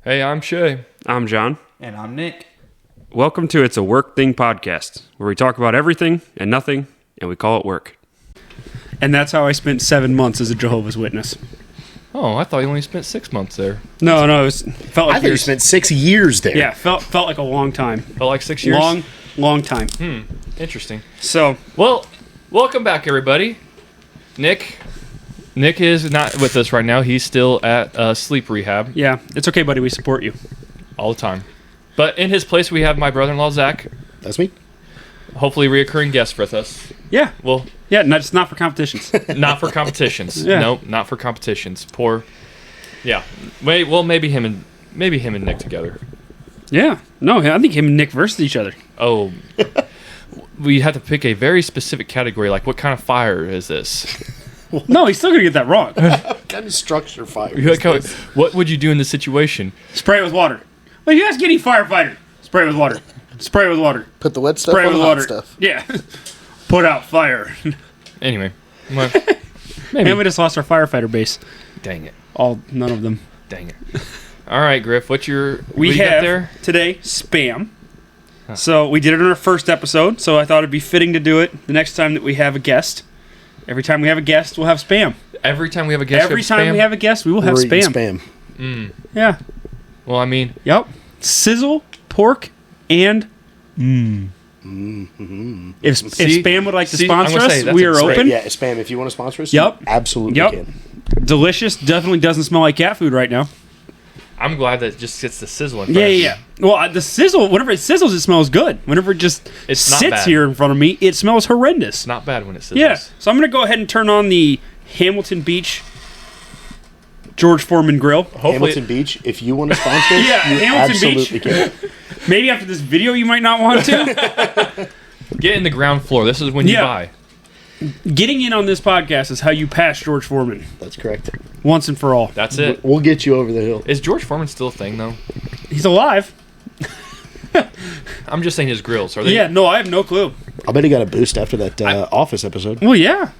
Hey, I'm Shay. I'm John. And I'm Nick. Welcome to It's a Work Thing podcast, where we talk about everything and nothing, and we call it work. And that's how I spent 7 months as a Jehovah's Witness. Oh, I thought you only spent 6 months there. No, it felt like I thought you spent 6 years there. Yeah, felt like a long time. Felt like 6 years? Long time. Interesting. So, Well, welcome back, everybody. Nick is not with us right now. He's still at sleep rehab yeah, it's okay, buddy. We support you. all the time. But in his place, we have my brother-in-law, Zach. That's me. Hopefully reoccurring guest with us. Yeah. Well, Yeah, it's not for competitions. not for competitions. Yeah. Nope, not for competitions. Yeah. Maybe him and Nick together. Yeah. No, I think him and Nick versus each other. Oh, we have to pick a very specific category, like what kind of fire is this? No, he's still going to get that wrong. What kind of structure fire? What would you do in this situation? Spray it with water. Well, you ask any firefighter. Spray it with water. Spray it with water. Put the wet stuff Spray it on with the hot water. stuff. Yeah. Put out fire. Anyway, well, And we just lost our firefighter base. dang it. None of them. Dang it. All right, Griff, what you got have there? today spam. So we did it in our first episode, so I thought it'd be fitting to do it the next time that we have a guest. Every time we have a guest, we'll have spam. Every time we have a guest, Every time we have a guest, we will have We're eating spam. spam. Yeah. Well, I mean, Yep. Sizzle, pork, and If spam would like to See, I'm sponsor gonna say, us, that's we are exactly- open. Yeah, spam. If you want to sponsor us, Yep. you absolutely Yep. can. Delicious. Definitely doesn't smell like cat food right now. I'm glad that it just gets the sizzle in front Yeah, of me. yeah, yeah. Well, the sizzle, whenever it sizzles, it smells good. Whenever it just It's not sits bad. here in front of me, it smells horrendous. It's not bad when it sizzles. Yeah, so I'm going to go ahead and turn on the Hamilton Beach George Foreman grill. Hopefully, Hamilton Beach. If you want to sponsor us, Yeah, you Hamilton Beach. absolutely can. Maybe after this video you might not want to. get in the ground floor. This is when you Yeah. buy. Getting in on this podcast is how you pass George Foreman That's correct. once and for all. That's it. We'll get you over the hill. Is George Foreman still a thing, though? He's alive. I'm just saying his grills. Are they? Yeah, no, I have no clue. I bet he got a boost after that Office episode. Well, yeah.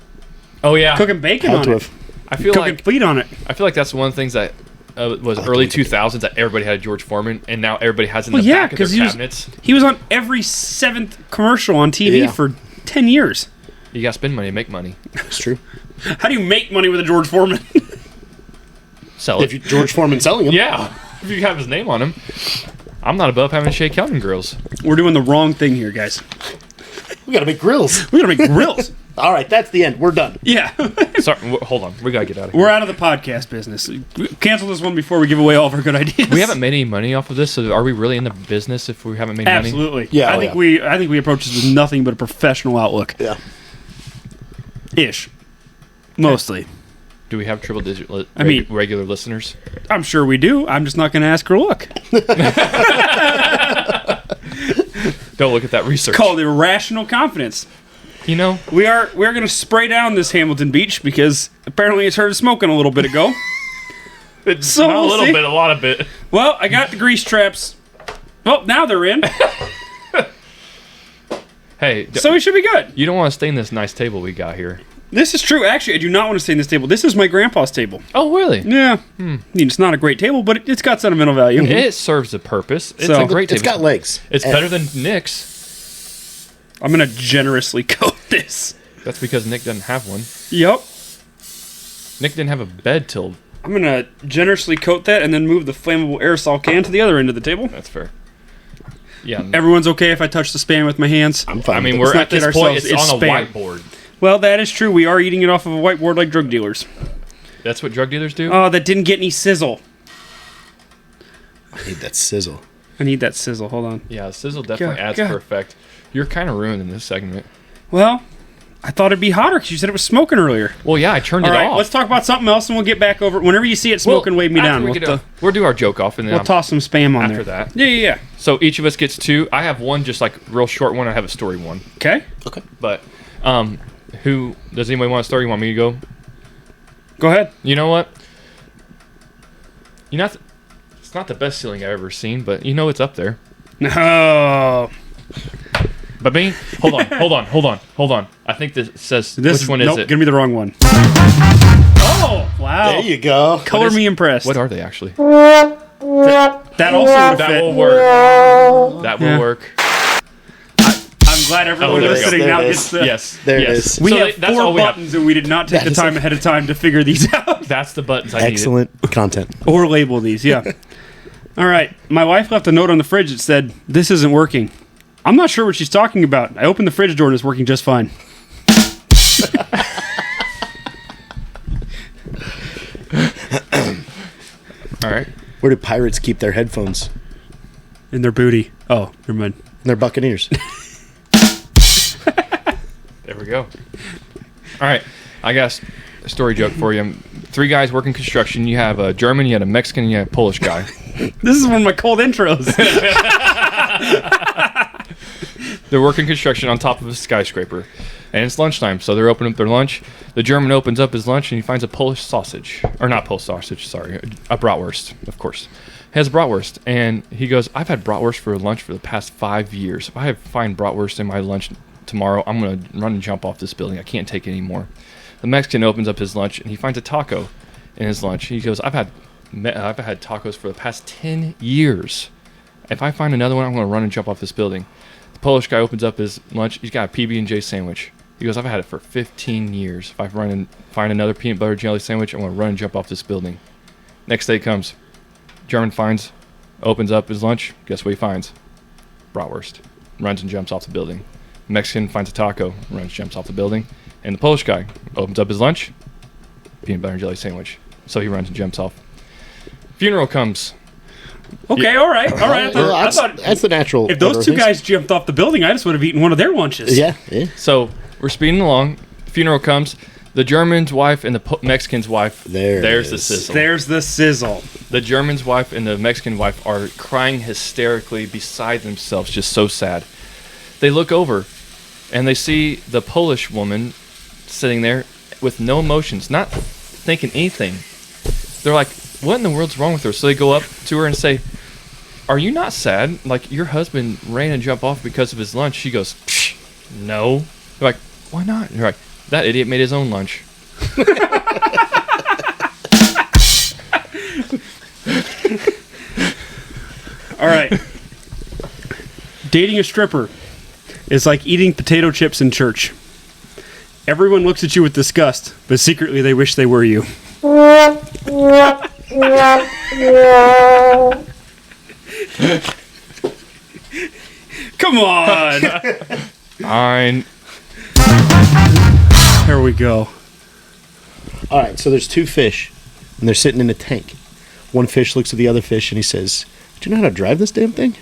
Oh, yeah. Cooking bacon Had on to it. have. I feel Cooking like fleet on it. that's one of the things that was early 2000s that everybody had a George Foreman, and now everybody has in Well, the yeah, back of their 'cause he was- cabinets. He was on every 7th commercial on TV Yeah. for 10 years. You got to spend money to make money. It's true. How do you make money with a George Foreman? Sell If it. you, George Foreman selling them. Yeah, if you have his name on him. I'm not above having Shea Kelvin grills. We're doing the wrong thing here, guys. We got to make grills. We're going to make grills. All right, that's the end. We're done. Yeah. Sorry, hold on. We got to get out of here. We're out of the podcast business. Cancel this one before we give away all of our good ideas. We haven't made any money off of this, so are we really in the business if we haven't made money? Absolutely. Yeah, I oh, think yeah. I think we approach this with nothing but a professional outlook. Yeah. Ish. Mostly. Do we have triple digit mean- regular listeners? I'm sure we do. I'm just not going to ask her to look. Don't look at that research. Called irrational confidence. You know, We're going to spray down this Hamilton Beach because apparently it started smoking a little bit ago. it's So not a we'll little see. bit, a lot of bit. Well, I got the grease traps. Well, now they're in. Hey, So we should be good. you don't want to stay in this nice table we got here. This is true. Actually, I do not want to stay in this table. This is my grandpa's table. Oh, really? Yeah. I mean, it's not a great table, but it's got sentimental value. It serves a purpose. It's So- a great It's table. got legs. It's And better than Nick's. I'm going to generously coat this. That's because Nick doesn't have one. Yep. Nick didn't have a bed till. I'm going to generously coat that and then move the flammable aerosol can to the other end of the table. That's fair. Yeah. Everyone's okay if I touch the spam with my hands? I'm fine. I mean, with we're not at this kid point. ourselves, It's it's on a spam. whiteboard. Well, that is true. We are eating it off of a whiteboard like drug dealers. That's what drug dealers do. Oh, that didn't get any sizzle. it. I need that sizzle. I need that sizzle. Hold on. Yeah, sizzle definitely God, adds God. perfect. You're kind of ruined in this segment. Well, I thought it'd be hotter because you said it was smoking earlier. Well, yeah, I turned All it right, off. let's talk about something else and we'll get back over. Whenever you see it smoking, wave me down. We'll do our joke off, and then We'll toss some spam on after there. that. Yeah. So each of us gets two. I have one, just like real short one. I have a story one. Okay. Okay. But who does anybody want to start? You want me to go? Go ahead. You know what? It's not the best ceiling I've ever seen, but you know it's up there. No. But me, hold on. I think this says which one is nope, it? Give me the wrong one. Oh, wow. There you go. Color me impressed. What are they actually? That also would That fit. will work. That will Yeah. work. I'm glad everyone there we go. listening There now it gets is. the... Yes. There it yes. is. We So have that's 4 all we have. buttons, and we did not take That the is time it. ahead of time to figure these out. That's the buttons I needed. Excellent content. Or label these, yeah. All right. My wife left a note on the fridge that said, "This isn't working." I'm not sure what she's talking about. I opened the fridge door and it's working just fine. All right. Where do pirates keep their headphones? In their booty. Oh, never mind. And their buccaneers. There we go. All right. I got a story joke for you. 3 guys working construction. You have a German, you have a Mexican, and you have a Polish guy. This is one of my cold intros. They're working construction on top of a skyscraper. And it's lunchtime, so they're opening up their lunch. The German opens up his lunch and he finds a Polish sausage. Or not Polish sausage, sorry. A bratwurst, of course. He has a bratwurst. And he goes, "I've had bratwurst for lunch for the past 5 years. If I find bratwurst in my lunch tomorrow, I'm going to run and jump off this building. I can't take it anymore." The Mexican opens up his lunch and he finds a taco in his lunch. He goes, I've had tacos for the past 10 years. If I find another one, I'm going to run and jump off this building. The Polish guy opens up his lunch. He's got a PB&J sandwich. He goes, I've had it for 15 years. If I run and find another peanut butter jelly sandwich, I'm going to run and jump off this building. Next day comes. German opens up his lunch. Guess what he finds? Bratwurst. Runs and jumps off the building. Mexican finds a taco. Runs, jumps off the building. And the Polish guy opens up his lunch. Peanut butter and jelly sandwich. So he runs and jumps off. Funeral comes. Okay, all right. Well, I that's, thought that's the natural. if those order of 2 things. guys jumped off the building, I just would have eaten one of their lunches. Yeah, yeah. So we're speeding along. Funeral comes. The German's wife and the Mexican's wife. There it There's the is. sizzle. There's the sizzle. The German's wife and the Mexican wife are crying hysterically beside themselves, just so sad. They look over and they see the Polish woman sitting there with no emotions, not thinking anything. They're like, what in the world's wrong with her? So they go up to her and say, "Are you not sad? Like, your husband ran and jumped off because of his lunch." She goes, "Psh, no." They're like, "Why not?" They're like, "That idiot made his own lunch." All right. Dating a stripper is like eating potato chips in church. Everyone looks at you with disgust, but secretly they wish they were you. Come on. Fine. There we go. All right, so there's 2 fish, and they're sitting in a tank. One fish looks at the other fish, and he says, "Do you know how to drive this damn thing?"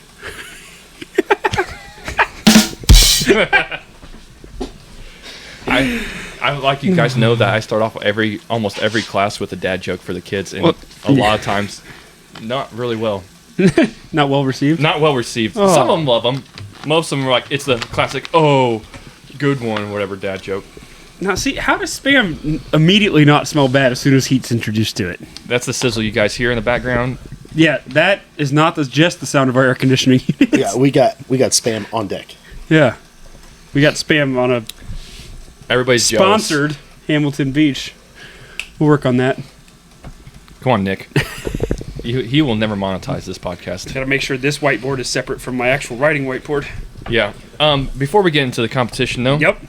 I like you guys know that I start off almost every class with a dad joke for the kids, and Well, a lot of times, not really well. Not well received. Not well received. Oh. Some of them love them. Most of them are like, it's the classic, oh, good one, whatever dad joke. Now, see, how does Spam immediately not smell bad as soon as heat's introduced to it? That's the sizzle you guys hear in the background. Yeah, that is not just the sound of our air conditioning units. Yeah, we got Spam on deck. Yeah. We got Spam on a Everybody's jealous. sponsored Hamilton Beach. We'll work on that. Come on, Nick. He will never monetize this podcast. Gotta make sure this whiteboard is separate from my actual writing whiteboard. Yeah. Before we get into the competition, though, Yep.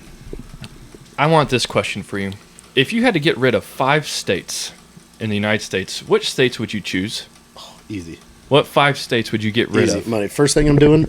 I want this question for you. If you had to get rid of 5 states in the United States, which states would you choose? Easy. What 5 states would you get rid Easy. of? Money. First thing I'm doing,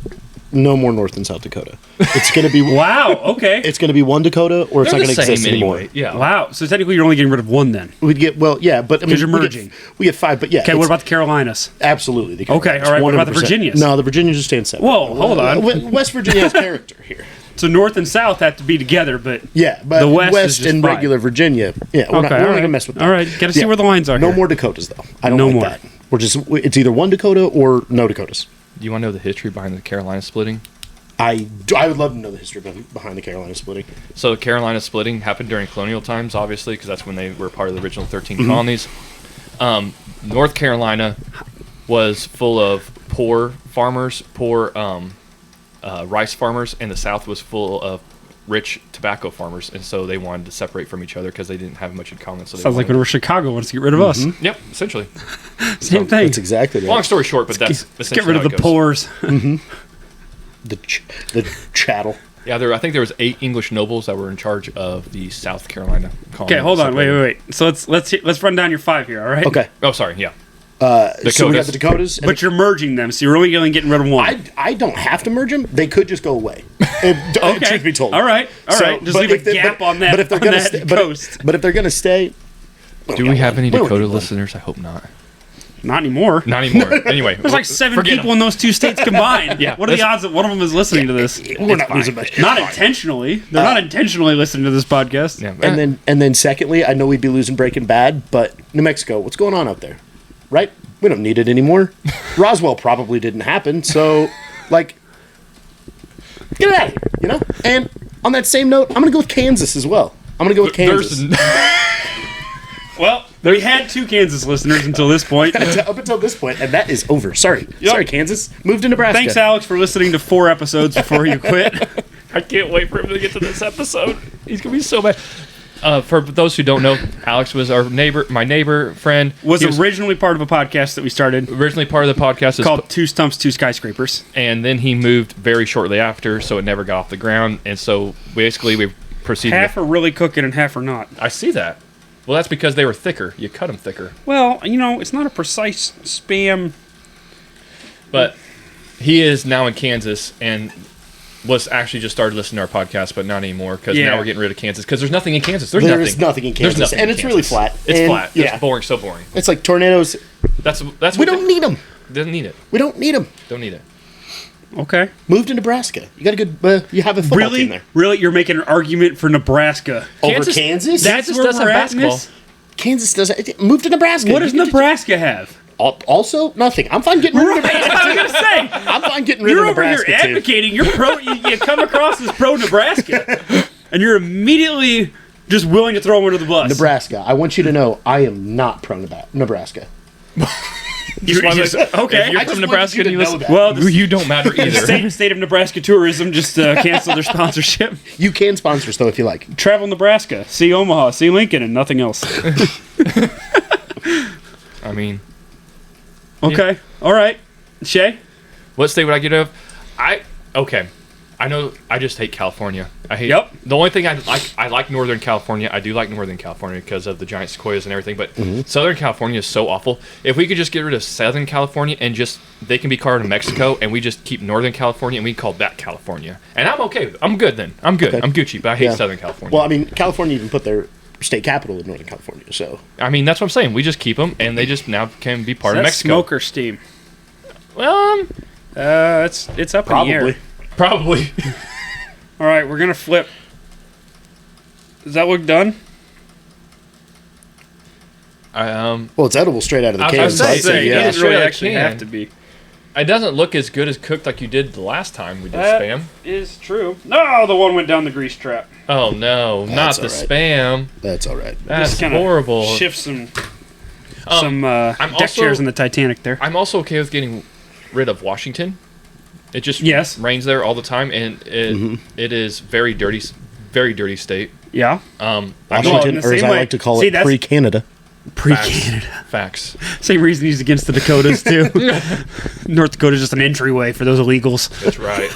no more North and South Dakota. It's gonna be Wow, okay. It's gonna be one Dakota, or it's They're not the gonna same exist anymore. anyway. Yeah. Wow. So technically you're only getting rid of one then. We'd get but I mean, 'Cause you're merging. We get 5, but yeah. Okay, what about the Carolinas? absolutely? The Okay, all right, what about the 100%. Virginias? No, the Virginias just staying separate. Whoa, hold on. West Virginia has character here. So North and South have to be together, but Yeah, but The West is West just and fine. regular Virginia, yeah, we're not all gonna right. mess with that. All right, gotta see where the lines are No here. more Dakotas though. I don't No like more. that. It's either one Dakota or no Dakotas. Do you want to know the history behind the Carolina splitting? I would love to know the history behind the Carolina splitting. So the Carolina splitting happened during colonial times, obviously, because that's when they were part of the original 13 colonies. North Carolina was full of poor farmers, poor rice farmers, and the South was full of rich tobacco farmers, and so they wanted to separate from each other because they didn't have much in common. So they Sounds like when wanted, we're Chicago wants to get rid of us. yep, essentially. Same thing. That's exactly right. Long story short, but that's Let's essentially get rid of how the it goes. pores. The chattel. Yeah, I think there was 8 English nobles that were in charge of the South Carolina colony. Okay, hold on. separated. Wait. So let's run down your 5 here. All right. Okay. Oh, sorry. Yeah. So we got the Dakotas. And But you're merging them, so you're only getting rid of one. I don't have to merge them. They could just go away. Truth be told. All right. So, Just but leave a if they- gap but- on that. But if they're on gonna that stay, coast. but if they're gonna stay, Do we have any we don't Dakota need one. listeners? I hope not. Not anymore. Not anymore. Anyway, There's like 7 forget people 'em. in those 2 states combined. Yeah, What are the that's- odds that one of them is listening to this? we're not losing much. Not intentionally. They're not intentionally listening to this podcast. Yeah. And then secondly, I know we'd be losing Breaking Bad, but New Mexico, what's going on out there? Right? We don't need it anymore. Roswell probably didn't happen, so like get it out of here, you know? And on that same note, I'm gonna go with Kansas as well. I'm gonna go with Kansas. Well, we had 2 Kansas listeners until this point. Up until this point, and that is over. Sorry. Sorry, Kansas. Moved to Nebraska. Thanks, Alex, for listening to 4 episodes before you quit. I can't wait for him to get to this episode. He's gonna be so mad. For those who don't know, Alex was our neighbor, my neighbor friend. Was He originally part of a podcast that we started originally part of the podcast, called 2 Stumps, 2 Skyscrapers. and then he moved very shortly after, so it never got off the ground. And so basically, we proceeded. Half are really cooking and half are not. I see that. Well, that's because they were thicker. You cut them thicker. Well, it's not a precise spam. But he is now in Kansas and was actually just started listening to our podcast, but not anymore because Yeah. now we're getting rid of Kansas because there's nothing in Kansas. There's There's nothing in There's Kansas, nothing and in it's really Kansas. flat. It's And, flat. yeah. It's boring. So boring. It's like tornadoes. That's We don't need them. Doesn't need it. We don't need them. Don't need it. Okay. Move to Nebraska. You got a good. You have a football team there. Really? You're making an argument for Nebraska. Over Kansas? That's where does we're have at, basketball. miss? Kansas doesn't. Move to Nebraska. What does You can just- Nebraska have? Also, nothing. I'm fine getting rid of Nebraska. I was going to say. I'm fine getting rid You're of over here Nebraska too. advocating. You're pro. You come across as pro Nebraska, and you're immediately just willing to throw him under the bus. Nebraska. I want you to know I am not pro Nebraska. You're just- okay. If you're I from just Nebraska, wanted and you you to know listen. that. Well, the You don't matter either. state of Nebraska Tourism just canceled their sponsorship. You can sponsor us though if you like. Travel Nebraska, see Omaha, see Lincoln, and nothing else. I mean, Okay. All right. Shay? what state would I get rid of? Okay. I know. I just hate California. I hate. Yep. The only thing I like Northern California. I do like Northern California because of the giant sequoias and everything. But Southern California is so awful. If we could just get rid of Southern California and just they can be called in Mexico, and we just keep Northern California and we call that California, and I'm okay. I'm good then. I'm good. Okay. I'm Gucci. But I hate Yeah. Southern California. Well, I mean, California even put their state capital in Northern California, so I mean that's what I'm saying. We just keep them, and they just now can be part of That's Mexico. smoke or steam? Well, It's up in the air. probably. All right, we're gonna flip. Does that look done? Well, it's edible straight out of the I can. was so gonna I'd say, say, it yeah. doesn't really Straight out of actually can. have to be. It doesn't look as good as cooked like you did the last time we did That spam. is true. No, the one went down the grease trap. Oh no, not the all right. spam. That's all right. That's Just kinda horrible. Shift some I'm deck also- chairs in the Titanic there. I'm also okay with getting rid of Washington. It just Yes. rains there all the time, and it is very dirty state. Yeah. I'm Washington, in the or as same I way- like to call see, it, that's- pre-Canada. Pre-Canada. Facts. Same reason he's against the Dakotas too. North Dakota's just an entryway for those illegals. That's right.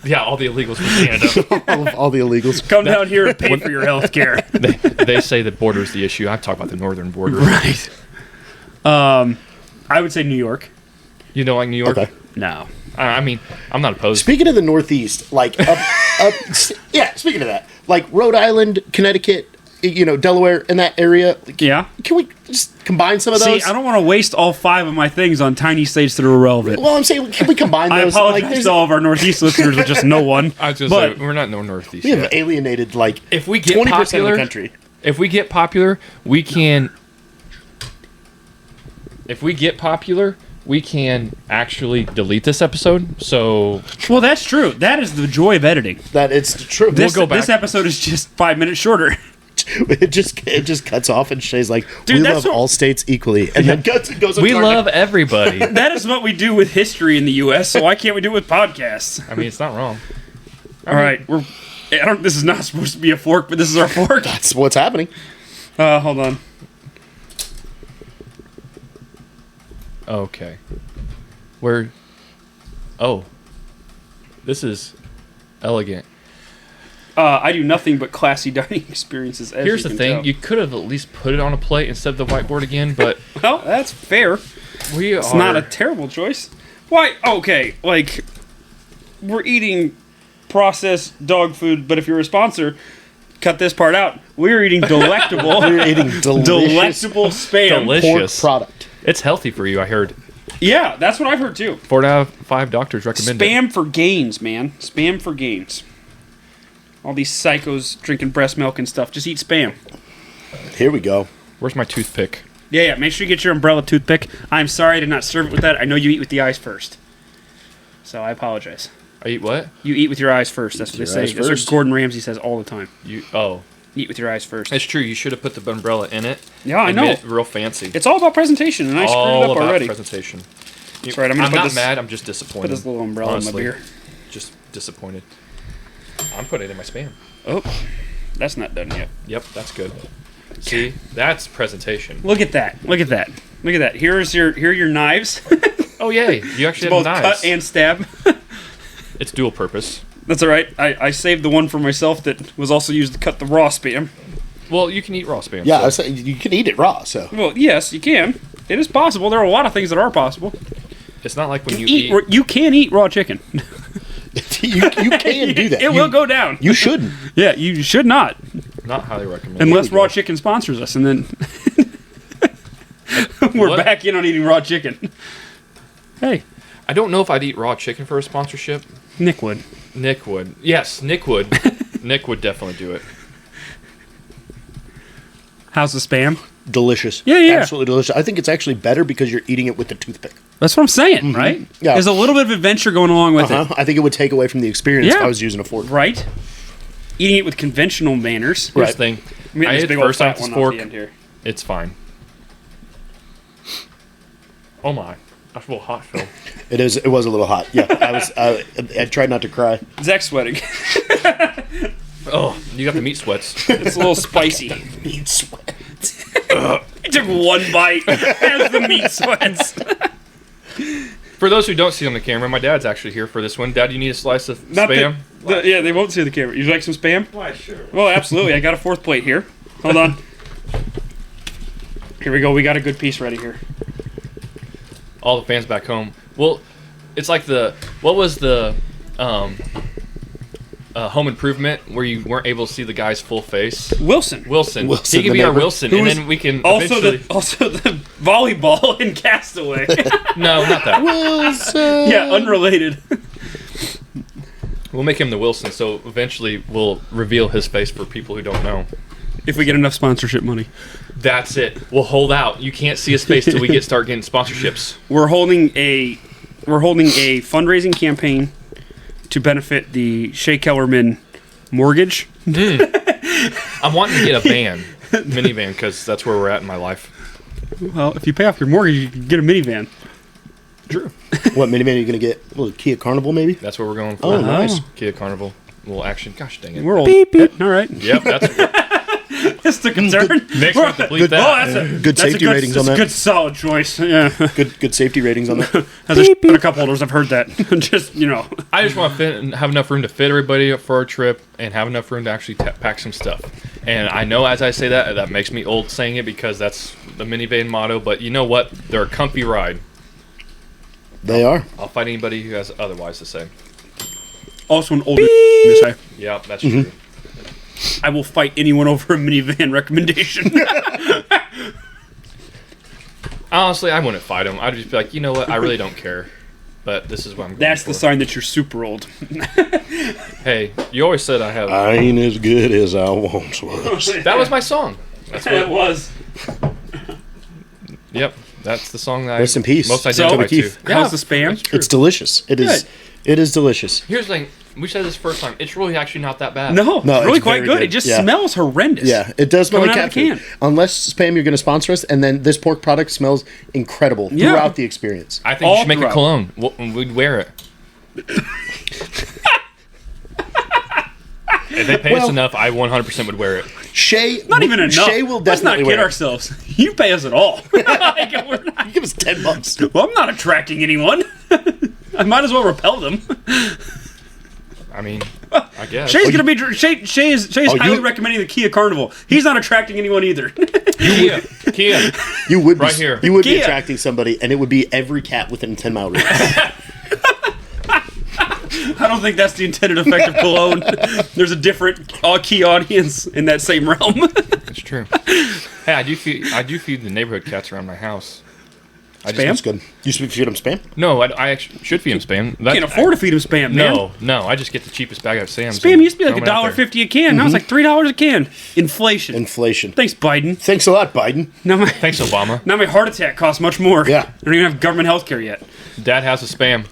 Yeah, all the illegals from Canada. all the illegals. Come down here and pay for your health care. they say the border is the issue. I'm talking about the northern border. Right. I would say New York. You don't like New York? Okay. No. I mean, I'm not opposed. Speaking of the Northeast, like yeah. Speaking of that, like Rhode Island, Connecticut, Delaware, in that area. Like, Yeah. can we just combine some of See, those? I don't want to waste all 5 of my things on tiny states that are irrelevant. Well, I'm saying, can we combine I those? apologize Like, to all of our Northeast listeners with just no one. I was just but say, we're not no northeast we have yet. alienated like If we get 20% of popular, the country. If we get popular, we can. If we get popular, we can actually delete this episode. So well, that's true. That is the joy of editing. That it's true. This, go back. this episode is just 5 minutes shorter. it just cuts off, and Shay's like, Dude, we that's love what- all states equally, and then goes. we love everybody. That is what we do with history in the U.S., so why can't we do it with podcasts? I mean, it's not wrong. All right. This is not supposed to be a fork, but this is our fork. That's what's happening. Hold on. Okay. Where? Oh. This is elegant. I do nothing but classy dining experiences. As Here's you the can thing: tell. you could have at least put it on a plate instead of the whiteboard again, but Well, that's fair. It's not a terrible choice. Why? Okay, like we're eating processed dog food, but if you're a sponsor, cut this part out. We're eating delectable, We're eating delicious delectable spam. pork delicious. product. It's healthy for you, I heard. Yeah, that's what I've heard too. 4 out of 5 doctors recommend it. Spam for gains, man. Spam for gains. All these psychos drinking breast milk and stuff. Just eat spam. Here we go. Where's my toothpick? Yeah. Make sure you get your umbrella toothpick. I'm sorry I did not serve it with that. I know you eat with the eyes first, so I apologize. I eat what? You eat with your eyes first. That's what they Your say. eyes That's what first. Gordon Ramsay says all the time. Oh, Eat with your eyes first. it's true. You should have put the umbrella in it. Yeah, I and know. made it real fancy. It's all about presentation, and I screwed all it up about already. presentation. That's right. I'm gonna put not this, mad. I'm just disappointed. put this little umbrella honestly. in my beer. Just disappointed. I'm putting it in my spam. Oh, that's not done yet. Yep, that's good. See, that's presentation. Look at that. Look at that. Look at that. Here are your knives. Oh yay! You actually Both have knives. cut and stab. It's dual purpose. That's all right. I saved the one for myself that was also used to cut the raw spam. Well, you can eat raw spam. Yeah, I so- was saying, you can eat it raw. So Well, yes, you can. It is possible. There are a lot of things that are possible. it's not like when you You eat. you can eat raw chicken. you can do that. It will go down. You shouldn't. Yeah, you should not. Not highly recommend. Unless we go. raw chicken sponsors us, and then we're What? back in on eating raw chicken. Hey, I don't know if I'd eat raw chicken for a sponsorship. Nick would. Nick would. Yes, Nick would. Nick would definitely do it. How's the spam? Delicious. Yeah. Absolutely delicious. I think it's actually better because you're eating it with the toothpick. That's what I'm saying, right? Yeah. There's a little bit of adventure going along with Uh-huh. I think it would take away from the experience if Yeah. I was using a fork. it, right? Eating it with conventional manners. Here's Right. the thing. I mean, I this ate big the old first time fat with this one off fork. the end here. It's fine. Oh my. That's a little hot, Phil. It was a little hot. Yeah, I tried not to cry. Zach's sweating. Oh, you got the meat sweats. It's a little spicy. Meat sweat. I took one bite as the meat sweats. For those who don't see on the camera, my dad's actually here for this one. Dad, you need a slice of Not spam? yeah, they won't see the camera. You like some spam? Why, sure. Oh, absolutely. I got a fourth plate here. Hold on. Here we go. We got a good piece ready here. All the fans back home. Well, it's like what was the Home Improvement where you weren't able to see the guy's full face? Wilson. Wilson. Wilson, He can the be our neighbor. Wilson, Who and was then we can Also eventually... the volleyball in Castaway. No, not that. Wilson. Yeah, unrelated. We'll make him the Wilson, so eventually we'll reveal his face for people who don't know. If we get enough sponsorship money. That's it. We'll hold out. You can't see his face till we start getting sponsorships. We're holding a fundraising campaign to benefit the Shea Kellerman mortgage. I'm wanting to get a van, minivan, because that's where we're at in my life. Well, if you pay off your mortgage, you can get a minivan. True. What minivan are you going to get? A little Kia Carnival, maybe? That's what we're going for. Oh, nice. Kia Carnival. Little action. Gosh dang it. We're old. Beep, beep. All right. Yep, that's That's the concern. Nick's going to bleep Oh, that. that's a Good that's safety a good, ratings that's on a that. good solid choice. Yeah. Good safety ratings on that. As a cup holders, I've heard that. Just, I just want to fit and have enough room to fit everybody up for our trip and have enough room to actually pack some stuff. And I know as I say that makes me old saying it because that's the minivan motto, but you know what? They're a comfy ride. They are. I'll fight anybody who has otherwise to say. also an older to say. Yeah, that's true. I will fight anyone over a minivan recommendation. Honestly, I wouldn't fight them. I'd just be like, you know what? I really don't care. But this is what I'm going That's for. the sign that you're super old. Hey, you always said I have... I ain't as good as I once was. that was my song. That's It what... was. Yep, that's the song that Rest I in peace. most So, identify to. Keith. How's the spam? that's true. It's delicious. It is. Good. It is delicious. Here's the thing. We said this first time. It's really actually not that bad. No, No, it's really it's quite very good. good. It just Yeah. smells horrendous. Yeah, it does smell Coming like out cat of the food. can. Unless Spam, you're going to sponsor us, and then this pork product smells incredible Yeah. throughout the experience. I think you All should make a throughout. cologne. We'd wear it. If they pay us enough, I 100% would wear it. Shay, Not even enough. Shay will Let's not definitely kid wear it. ourselves. You pay us at all. Like, we're not- Give us $10. well, I'm not attracting anyone. I might as well repel them. I mean, I guess. Shay's gonna be. Shay is highly you- recommending the Kia Carnival. He's not attracting anyone either. Kia. You would Right be, here. You would be Kia. attracting somebody, and it would be every cat within 10-mile radius. I don't think that's the intended effect of cologne. There's a different key audience in that same realm. It's true. Hey, I do feed the neighborhood cats around my house. Spam? That's good. You feed them spam? No, I actually should feed them spam. That, Can't afford to feed him spam, man. No, I just get the cheapest bag of Sam's. Spam and used to be like throw 'em out there. $1.50 a can. Now it's like $3 a can. Inflation. Inflation. Thanks, Biden. Thanks a lot, Biden. Now my Thanks, Obama. now my heart attack costs much more. Yeah. I don't even have government health care yet. Dad has a spam.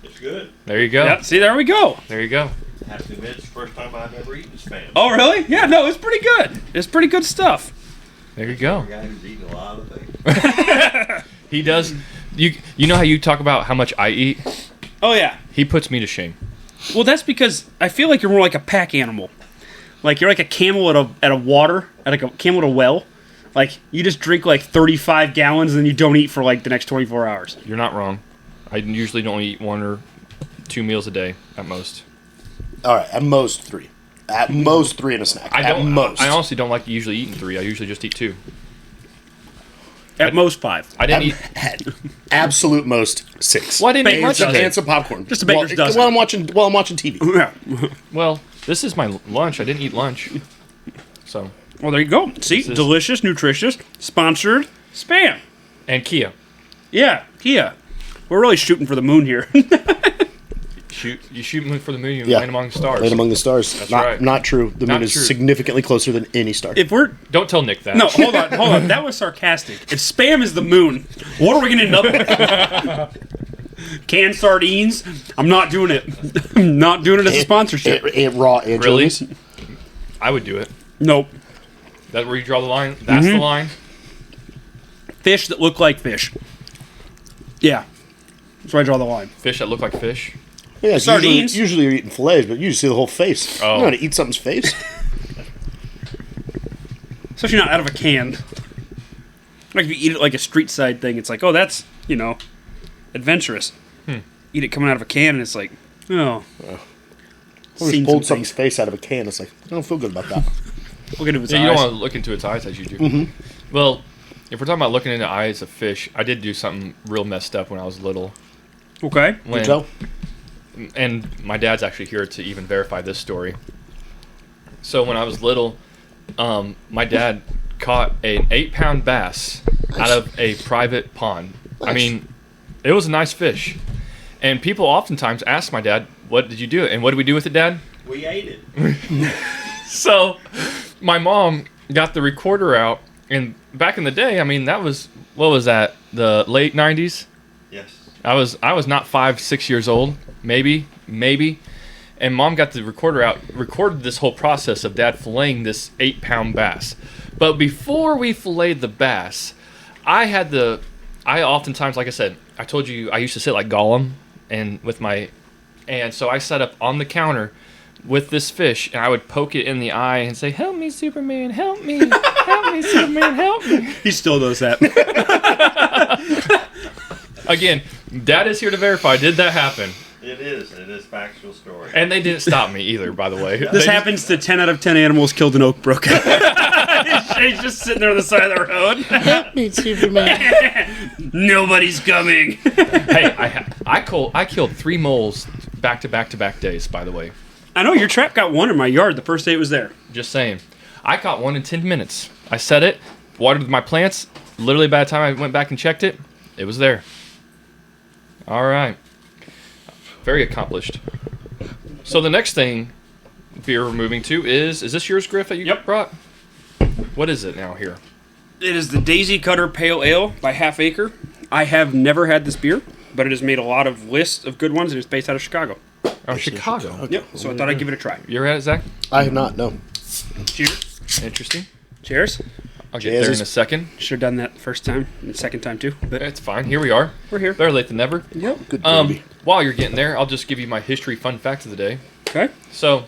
It's good. There you go. Yeah, see, there we go. There you go. I have to admit, it's the first time I've ever eaten spam. Oh, really? Yeah, no, it's pretty good. It's pretty good stuff. There you go. A guy who's eaten a lot of things. He does. You know how you talk about how much I eat? Oh, yeah. He puts me to shame. Well, that's because I feel like you're more like a pack animal. Like you're like a camel at a camel at a well. Like you just drink like 35 gallons and then you don't eat for like the next 24 hours. You're not wrong. I usually don't eat 1 or 2 meals a day at most. All right, at most 3. At most 3 and a snack. At most. I honestly don't like usually eating 3. I usually just eat 2. At most 5. I didn't eat. At absolute most 6. Well, I didn't eat Baker's much. dozen. And some popcorn. Just a baker's dozen. While I'm watching TV. Yeah. Well, this is my lunch. I didn't eat lunch. So, Well, there you go. See, This is- delicious, nutritious, sponsored spam. and Kia. Yeah, Kia. We're really shooting for the moon here. You shoot for the moon, you Yeah. land among the stars. Right among the stars. That's not, right. Not true. The Not moon is true. significantly closer than any star. If we're Don't tell Nick that. no, hold on. That was sarcastic. If spam is the moon, what are we gonna end up with? Canned sardines? I'm not doing it. I'm not doing it as a sponsorship. Raw anchovies. I would do it. Nope. That's where you draw the line. That's the line. Fish that look like fish. Yeah. That's where I draw the line. Fish that look like fish. Yeah, it's Sardines. Usually you're eating fillets, but you just see the whole face. Oh. You know how to eat something's face? Especially not out of a can. Like if you eat it like a street side thing, it's like, oh, that's, adventurous. Eat it coming out of a can and it's like, oh. Or Seen just some pulled something's things. face out of a can. It's like, I don't feel good about that. Look at it with Yeah, its you don't eyes. want to look into its eyes as you do. Well, if we're talking about looking into eyes of fish, I did do something real messed up when I was little. Okay. When, Joe? and my dad's actually here to even verify this story. So when I was little, my dad caught an 8-pound bass out of a private pond. I mean, it was a nice fish. And people oftentimes ask my dad, what did you do? And what did we do with it, Dad? We ate it. So my mom got the recorder out. And back in the day, I mean, that was, what was that? The late 90s? Yes. I was not 5-6 years old, maybe, and Mom got the recorder out, recorded this whole process of Dad filleting this 8-pound bass. But before we filleted the bass, I oftentimes, like I said, I told you I used to sit like Gollum, and so I sat up on the counter with this fish, and I would poke it in the eye and say, "Help me, Superman! Help me! Help me, Superman! Help me!" He still does that. Again, Dad is here to verify. Did that happen? It is. It is factual story. And they didn't stop me either, by the way. This happens to 10 out of 10 animals killed in Oak Brook. Shay's just sitting there on the side of the road. Help me, Superman. Nobody's coming. Hey, I killed 3 moles back to back to back days, by the way. I know your trap got one in my yard the first day it was there. Just saying. I caught one in 10 minutes. I set it, watered my plants. Literally by the time I went back and checked it, it was there. All right. Very accomplished. So the next thing beer we're moving to is this yours, Griff, that you Yep. brought? What is it now here? It is the Daisy Cutter Pale Ale by Half Acre. I have never had this beer, but it has made a lot of lists of good ones, and it's based out of Chicago. Oh, Chicago. Yep, so I thought I'd give it a try. You ever had it, Zach? I have not, no. Cheers. Interesting. Cheers. I'll get Cheers. there in a second. Should have done that first time, and the second time too. But It's fine. Here we are. we're here. Better late than never. Yep. Good gravy. While you're getting there, I'll just give you my history fun fact of the day. Okay. So,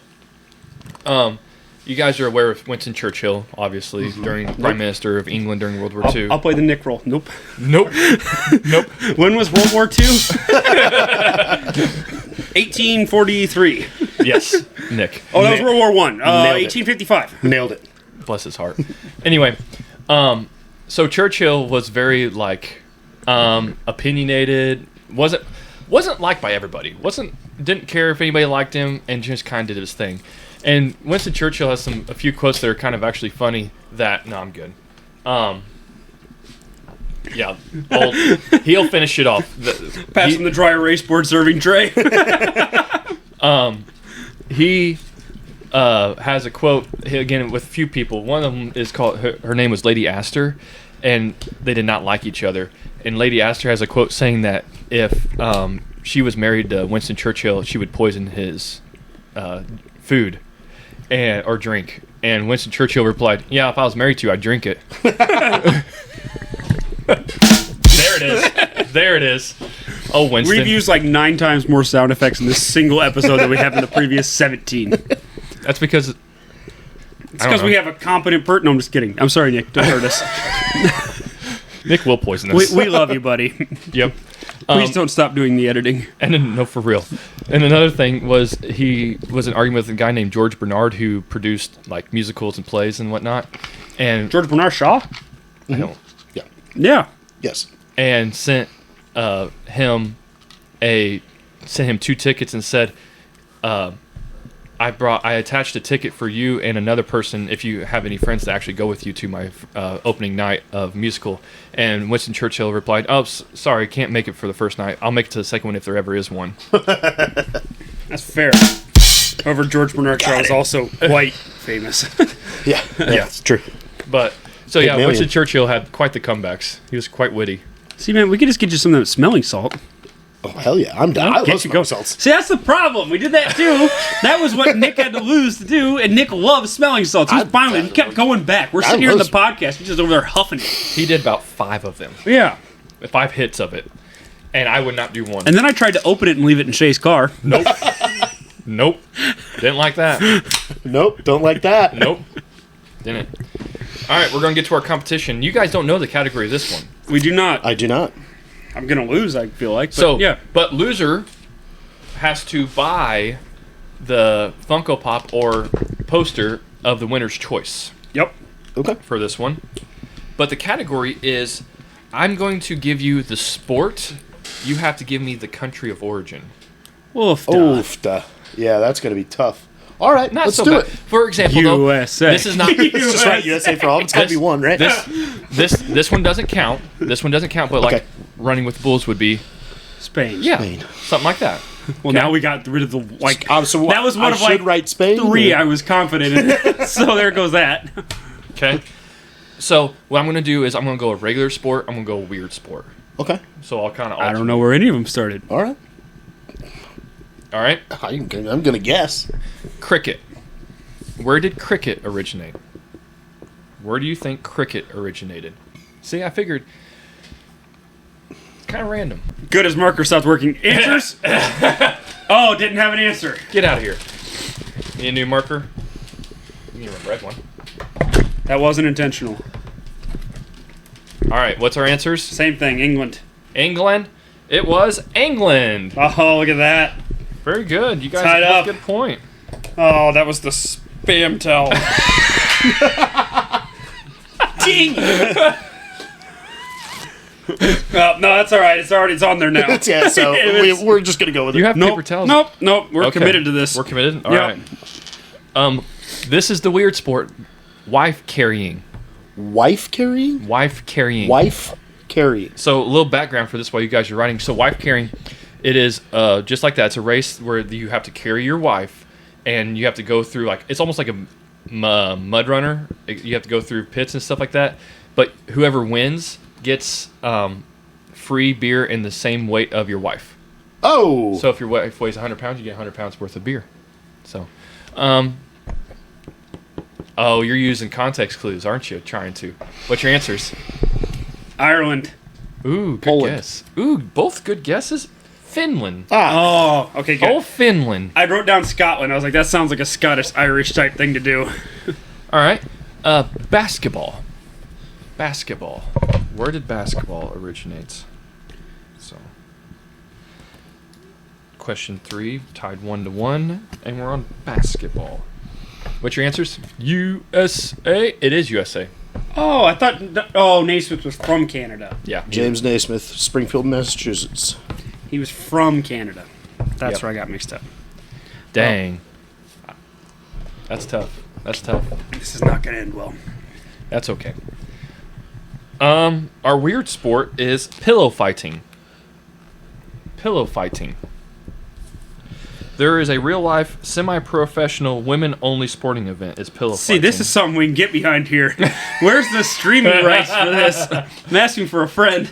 You guys are aware of Winston Churchill, obviously, during Prime Minister of England during World War II. I'll play the Nick roll. Nope. Nope. Nope. When was World War II? 1843. Yes, Nick. Oh, that was World War One. Nailed it. 1855. Nailed it. Bless his heart. Anyway, so Churchill was very opinionated. Wasn't liked by everybody. Didn't care if anybody liked him, and just kind of did his thing. And Winston Churchill has a few quotes that are kind of actually funny. I'm good. Yeah, he'll finish it off. Passing the dry erase board serving tray. He has a quote again with a few people. One of them is called. Her name was Lady Astor, and they did not like each other. And Lady Astor has a quote saying that if she was married to Winston Churchill, she would poison his food or drink. And Winston Churchill replied, "Yeah, if I was married to you, I'd drink it." There it is. There it is. Oh, Winston. We've used like 9 times more sound effects in this single episode than we have in the previous 17. That's because... It's because we have a competent No, I'm just kidding. I'm sorry, Nick. Don't hurt us. Nick will poison us. We love you, buddy. Yep. Please don't stop doing the editing. And then, no, for real. And another thing was he was an argument with a guy named George Bernard who produced like musicals and plays and whatnot. And George Bernard Shaw? I don't... Yeah. Yeah. Yes. And sent him 2 tickets and said, I attached a ticket for you and another person if you have any friends to actually go with you to my opening night of musical. And Winston Churchill replied, "Oh, sorry, can't make it for the first night. I'll make it to the second one if there ever is one." That's fair. However, George Bernard Shaw is also quite famous. Yeah. It's true. But so yeah, million. Winston Churchill had quite the comebacks. He was quite witty. See, man, we could just get you some of that smelling salt. Oh, hell yeah. I'm down. I love smelling salts. See, that's the problem. We did that too. That was what Nick had to lose to do, and Nick loves smelling salts. He was fine with it. He kept going back. We're sitting here in the podcast. He's just over there huffing it. He did about 5 of them. Yeah. 5 hits of it. And I would not do one. And then I tried to open it and leave it in Shay's car. Nope. Nope. Didn't like that. Nope. Don't like that. Nope. Didn't. All right, we're going to get to our competition. You guys don't know the category of this one. We do not. I do not. I'm going to lose, I feel like. But So, yeah. But loser has to buy the Funko Pop or poster of the winner's choice Yep. Okay. for this one. But the category is, I'm going to give you the sport. You have to give me the country of origin. Oof. Oofda. Yeah, that's going to be tough. All right, Not let's so do bad. it. For example, USA. though, this is not. It's just right, USA for all. It's got to be one, right? This one doesn't count. This one doesn't count. But like Okay. running with bulls would be, Spain. yeah, Spain. something like that. Well, now we got rid of the, like, So that was one I of, should like, write Spain. 3 or- I was confident in. So there goes that. Okay. So what I'm going to do is I'm going to go a regular sport. I'm going to go a weird sport. Okay. So I'll kind of. I don't know where any of them started. All right. All right. I'm going to guess. Cricket. Where did cricket originate? Where do you think cricket originated? See, I figured. It's kind of random. Good as marker stopped working. Answers? Oh, didn't have an answer. Get out of here. Need a new marker? You need a red one. That wasn't intentional. All right. What's our answers? Same thing, England. England. It was England. Oh, look at that. Very good. You guys Tied have up. a good point. Oh, that was the spam tell. Ding! No, that's all right. It's on there now. Yeah, so we're just going to go with it. You have Nope. paper towels. Nope. We're Okay. committed to this. We're committed. All Yep. right. This is the weird sport. Wife carrying. Wife carrying? Wife carrying. Wife carrying. So a little background for this while you guys are writing. So wife carrying, it is just like that. It's a race where you have to carry your wife, and you have to go through it's almost like a mud runner. You have to go through pits and stuff like that. But whoever wins gets free beer in the same weight of your wife. Oh. So if your wife weighs 100 pounds, you get 100 pounds worth of beer. So, oh, you're using context clues, aren't you? Trying to. What's your answers? Ireland. Ooh, good Poland. guess. Ooh, both good guesses. Finland. Oh, okay, good. Oh, Finland. I wrote down Scotland. I was like, that sounds like a Scottish-Irish type thing to do. All right. Basketball. Basketball. Where did basketball originate? So, question 3, tied 1-1, and we're on basketball. What's your answers? USA. It is USA. Oh, I thought... Naismith was from Canada. Yeah. James Naismith, Springfield, Massachusetts. He was from Canada. That's Yep. where I got mixed up. Dang. That's tough. That's tough. This is not going to end well. That's okay. Our weird sport is pillow fighting. Pillow fighting. There is a real-life, semi-professional, women-only sporting event. It's pillow See, fighting. this is something we can get behind here. Where's the streaming rights for this? I'm asking for a friend.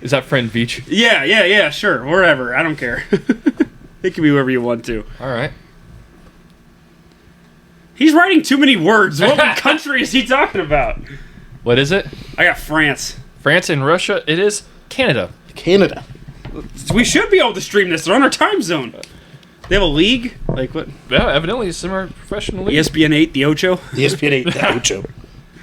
Is that friend Veach? Yeah, sure. Wherever. I don't care. It can be wherever you want to. All right. He's writing too many words. What country is he talking about? What is it? I got France. France and Russia? It is Canada. Canada. We should be able to stream this. They're on our time zone. They have a league? Like what? Yeah, evidently it's semi-professional league. ESPN 8, the Ocho? ESPN 8, the Ocho.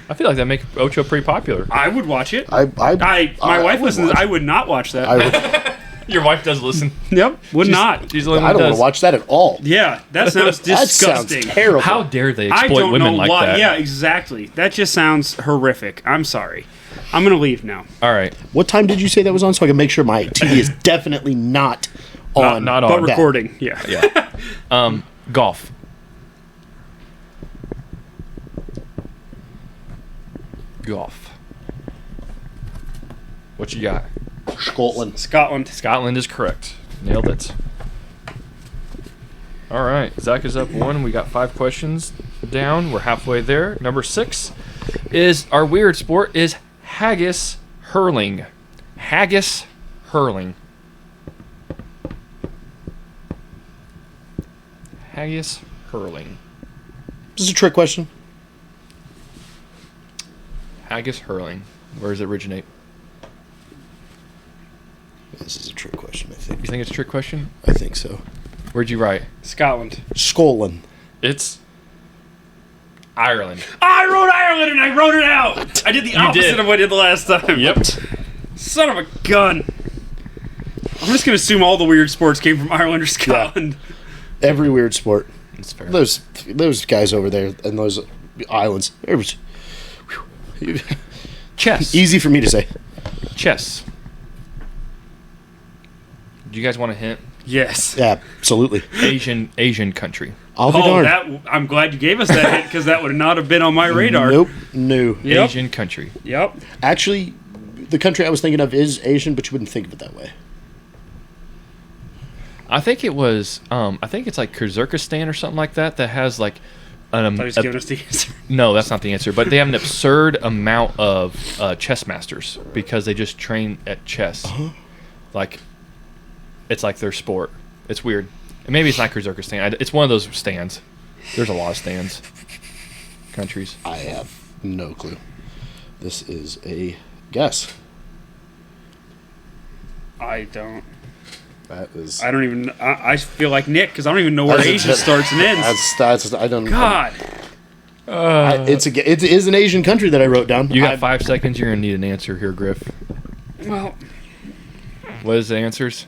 I feel like that make Ocho pretty popular. I would watch it. My My wife would listens. watch. I would not watch that. I, would, Your wife does listen. Yep, would not. She's the only I one don't that want does. to watch that at all. Yeah, that sounds That sounds disgusting. terrible. How dare they I exploit don't women know like why. that? Yeah, exactly. That just sounds horrific. I'm sorry. I'm gonna leave now. All right. What time did you say that was on so I can make sure my TV is definitely not on? Not But on. that. recording. Yeah. Yeah. Golf. Golf. What you got? Scotland. Scotland. Scotland is correct. Nailed it. All right. Zach is up 1. We got 5 questions down. We're halfway there. Number 6 is our weird sport is haggis hurling. Haggis hurling. Haggis hurling. This is a trick question. Haggis hurling. Where does it originate? This is a trick question, I think. You think it's a trick question? I think so. Where'd you write? Scotland. Scotland. It's Ireland. I wrote Ireland and I wrote it out. I did the opposite did. of what I did the last time. Yep. Son of a gun. I'm just gonna assume all the weird sports came from Ireland or Scotland. Every weird sport. That's fair. Those guys over there and those islands. It was Chess. easy for me to say. Chess. Do you guys want a hint? Yes. Yeah, absolutely. Asian country. I'll be Oh, darned. I'm glad you gave us that hint because that would not have been on my radar. Nope. No. Yep. Asian country. Yep. Actually, the country I was thinking of is Asian, but you wouldn't think of it that way. I think it was. I think it's like Kyrgyzstan or something like that. That has like I was giving us the answer. no, that's not the answer. But they have an absurd amount of chess masters because they just train at chess. Like, it's like their sport. It's weird. And maybe it's not Kyrgyzstan. It's one of those stands. There's a lot of stands. Countries. I have no clue. This is a guess. I don't. That is. I don't even. I feel like Nick because I don't even know where That's- Asia starts and ends. That's I don't. God. It is an Asian country that I wrote down. You got 5 seconds. You're gonna need an answer here, Griff. Well, What is the answers?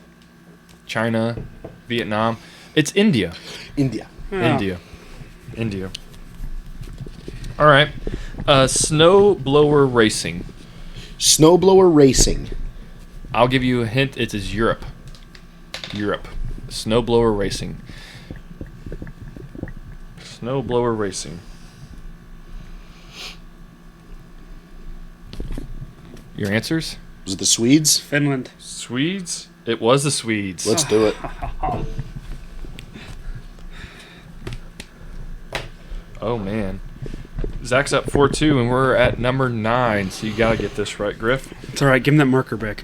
China, Vietnam. It's India. India. India. All right. Snowblower racing. Snowblower racing. I'll give you a hint. It is Europe. Snowblower racing. Snowblower racing. Your answers? Was it the Swedes? Finland. Swedes? It was the Swedes. Let's do it. Oh, man. Zach's up 4-2, and we're at number 9, so you got to get this right, Griff. It's all right. Give him that marker back.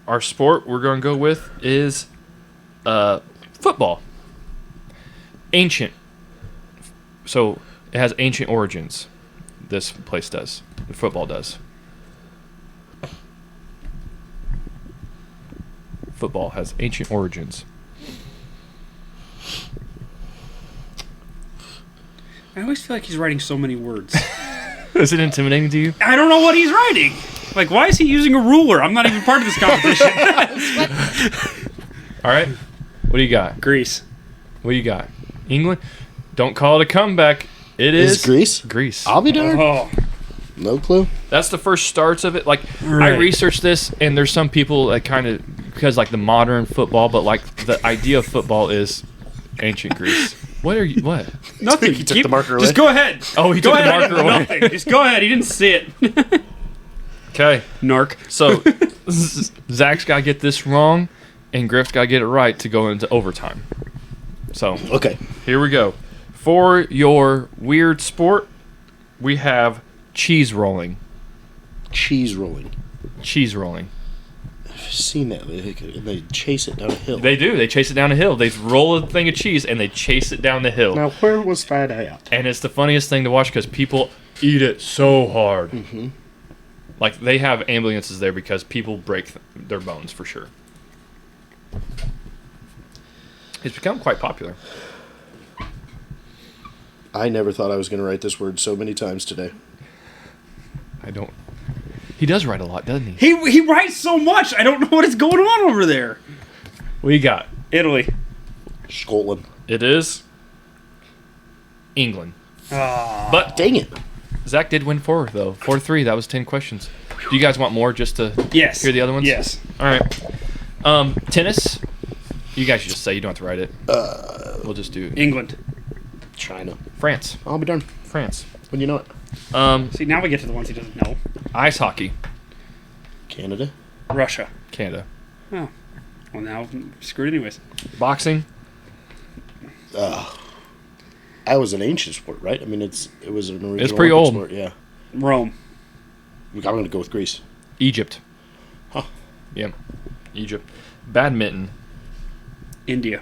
Our sport we're going to go with is football. Ancient. So it has ancient origins. This place does. The football does. football has ancient origins? I always feel like he's writing so many words. Is it intimidating to you? I don't know what he's writing. Like, why is he using a ruler? I'm not even part of this competition. All right. What do you got? Greece. What do you got? England? Don't call it a comeback. It is Greece? Greece. I'll be darned. Oh, No clue. That's the first starts of it. Like, I Right. researched this, and there's some people that kind of, because like the modern football, but like the idea of football is ancient Greece. What are you, what? nothing. He took the marker Just away. go ahead. Oh, he Go took the ahead. marker away. Nothing. Just go ahead. He didn't see it. Okay. Narc. So, Zach's got to get this wrong, and Griff's got to get it right to go into overtime. So, Okay. here we go. For your weird sport, we have cheese rolling. Cheese rolling. Cheese rolling. I've seen that. They chase it down a hill. They do. They chase it down a hill. They roll a thing of cheese, and they chase it down the hill. Now, where was that at? And it's the funniest thing to watch because people eat it so hard. Mm-hmm. Like, they have ambulances there because people break their bones for sure. It's become quite popular. I never thought I was going to write this word so many times today. I don't. He does write a lot, doesn't he? He writes so much. I don't know what is going on over there. What you got? Italy. Scotland. It is England. But Dang it. Zach did win 4, though. 4-3. That was 10 questions. Do you guys want more just to Yes. hear the other ones? Yes. All right. Tennis. You guys should just say. You don't have to write it. We'll just do England. China. France. I'll be darned. France. When you know it. See, now we get to the ones he doesn't know. Ice hockey. Canada. Russia. Canada. Well, now I'm screwed anyways. Boxing. I was an ancient sport, right? I mean, it was an original It's pretty Olympic old. sport, yeah. Rome. I'm going to go with Greece. Egypt. Huh. Yeah. Egypt. Badminton. India.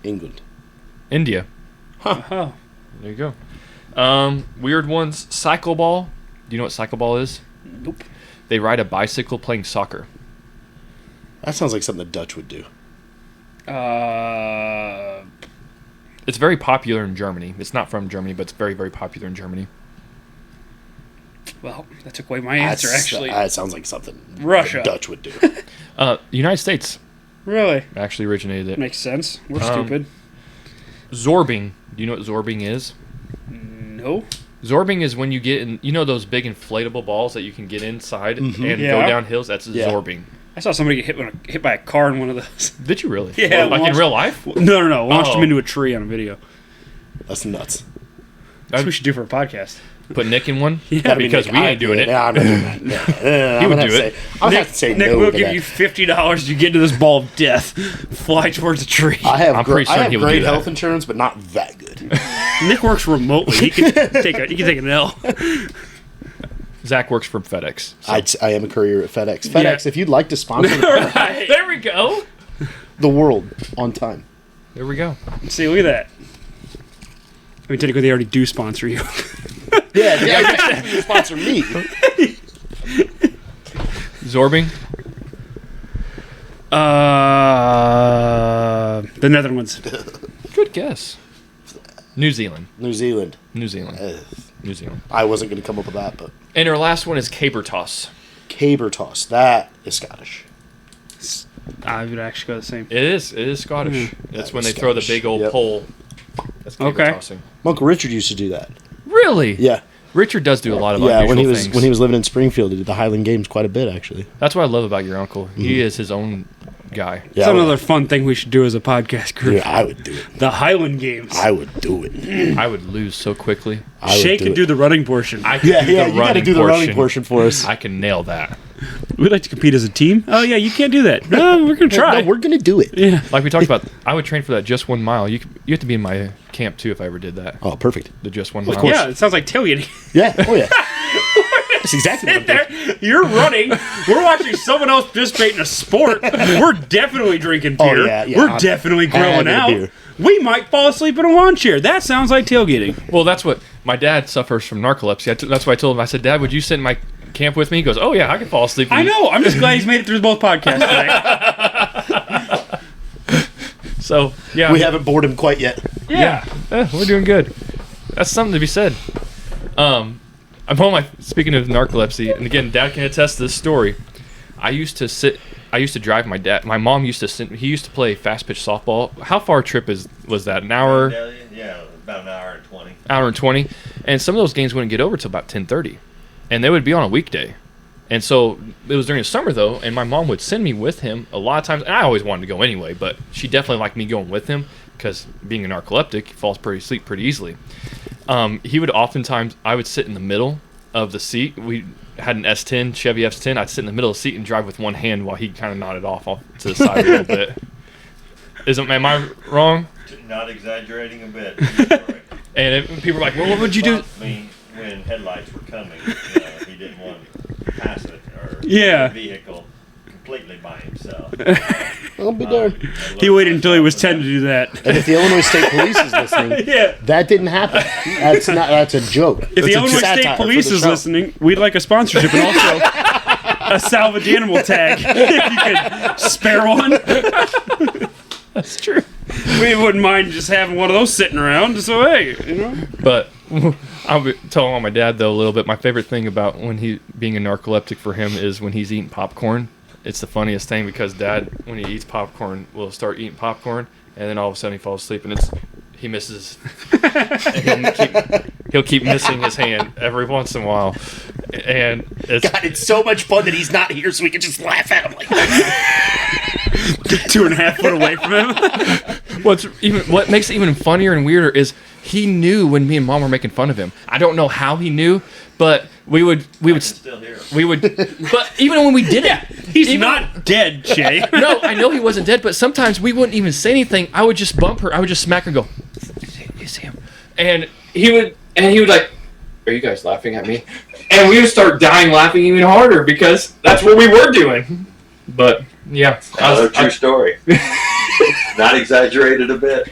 England. India. Oh. There you go. Weird ones. Cycle ball. Do you know what cycle ball is? Nope. They ride a bicycle playing soccer. That sounds like something the Dutch would do. It's very popular in Germany. It's not from Germany, but it's very, very popular in Germany. Well, that took away my answer, actually. That sounds like something Russia. the Dutch would do. The United States Really? actually originated it. Makes sense. We're Um, stupid. Zorbing. Do you know what zorbing is? No. Zorbing is when you get in, you know those big inflatable balls that you can get inside and Yeah. go down hills? That's Yeah. zorbing. I saw somebody get hit by a car in one of those. Did you really? Yeah, Like in launched- real life? No. Launched Oh. him into a tree on a video. That's nuts. That's what we should do for a podcast. Put Nick in one? Yeah. Gotta be because Nick. we I ain't doing do it. Yeah, I'm not doing that. He would do it. I would have to say Nick no will to give that. you $50 to get into this ball of death. Fly towards a tree. I have, I'm pretty I certain have he would do great that. health insurance, but not that good. Nick works remotely. He can take an L. Zach works for FedEx. I am a courier at FedEx. FedEx, if you'd like to sponsor There we go. the world on time. There we go. See, look at that. I mean, technically, they already do sponsor you. Yeah, you sponsor me. Zorbing? The Netherlands. Good guess. New Zealand. New Zealand. New Zealand. Ugh. New Zealand. I wasn't going to come up with that, but And our last one is caber toss. caber toss. That is Scottish. I would actually go the same. It is Scottish. That's That when was they throw the Scottish. big old Yep. pole. That's caber Okay. tossing. Uncle Richard used to do that. Really? Yeah, Richard does do a lot of yeah. unusual When things. he was living in Springfield, he did the Highland Games quite a bit, actually. That's what I love about your uncle. He is his own guy. Yeah, That's another fun thing we should do as a podcast group. Yeah, I would do it. The Highland Games. I would do it. I would lose so quickly. I would Shake do and it. do the running portion. I could Yeah, do yeah. the You got to do the running portion for us. I can nail that. We'd like to compete as a team. Oh yeah, you can't do that. No, we're gonna try. No, we're gonna do it. Yeah. Like we talked about, I would train for that just 1 mile. You have to be in my camp too if I ever did that. Oh, perfect. The just 1 Of mile. course. Yeah, it sounds like tailgating. Yeah. Oh yeah. That's exactly what I'm doing. There, you're running. We're watching someone else participate in a sport. We're definitely drinking Oh, beer. yeah, We're I'm definitely grilling having a out. beer. We might fall asleep in a lawn chair. That sounds like tailgating. Well, that's what my dad suffers from narcolepsy. That's why I told him. I said, Dad, would you sit in my camp with me? He goes, "Oh yeah, I can fall asleep." I know. I'm just glad he's made it through both podcasts today. So yeah, We haven't bored him quite yet. yeah, we're doing good. That's something to be said. I'm on my. Speaking of narcolepsy, and again, Dad can attest to this story. I used to drive my dad. My mom used to he used to play fast pitch softball. How far a trip was that? An hour? Yeah, about an hour and 20. Hour and 20. And some of those games wouldn't get over till about 10:30. And they would be on a weekday. And so it was during the summer though, and my mom would send me with him a lot of times. And I always wanted to go anyway, but she definitely liked me going with him because being a narcoleptic, he falls asleep pretty easily. He would oftentimes, I would sit in the middle of the seat. We had an S10, Chevy S10. I'd sit in the middle of the seat and drive with one hand while he kind of nodded off to the side a little bit. Am I wrong? Not exaggerating a bit. And people were like, well, what would you do? When headlights were coming, he didn't want to pass it or Yeah. the vehicle completely by himself. I'll be darned. He waited until he was 10 to do that. And if the Illinois State Police is listening, Yeah. that didn't happen. That's a joke. If the Illinois State Police is listening, we'd like a sponsorship and also a salvage animal tag. If you could spare one. That's true. We wouldn't mind just having one of those sitting around. So, hey, But I'll be telling on my dad, though, a little bit. My favorite thing about when he being a narcoleptic for him is when he's eating popcorn. It's the funniest thing because Dad, when he eats popcorn, will start eating popcorn, and then all of a sudden he falls asleep, and he misses. And he'll keep missing his hand every once in a while. And God, it's so much fun that he's not here so we can just laugh at him like that. 2.5 foot away from him. What makes it even funnier and weirder is he knew when me and Mom were making fun of him. I don't know how he knew, but we would Still here. but even when we did it, He's not dead, Shay. no, I know he wasn't dead, but sometimes we wouldn't even say anything. I would just bump her. I would just smack her and go, you see him? And he would like, are you guys laughing at me? And we would start dying laughing even harder because that's what we were doing. But yeah, Another true story. Not exaggerated a bit.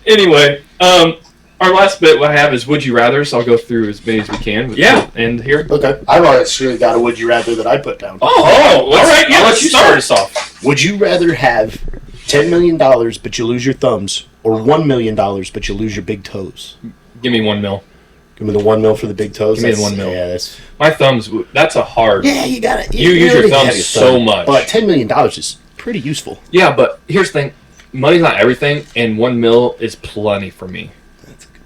Anyway, our last bit I have is Would You Rather, so I'll go through as many as we can. Yeah. And here. Okay. I've actually got a would you rather that I put down. All right. Yeah, I'll let you start us off. Would you rather have $10 million but you lose your thumbs, or $1 million but you lose your big toes? Give me $1 million. Give me the $1 million for the big toes. Give me the That's- $1 million. Yeah, that's. My thumbs, that's a hard. Yeah, you got it. You use your thumbs so much. But $10 million is pretty useful. Yeah, but here's the thing. Money's not everything, and $1 million is plenty for me.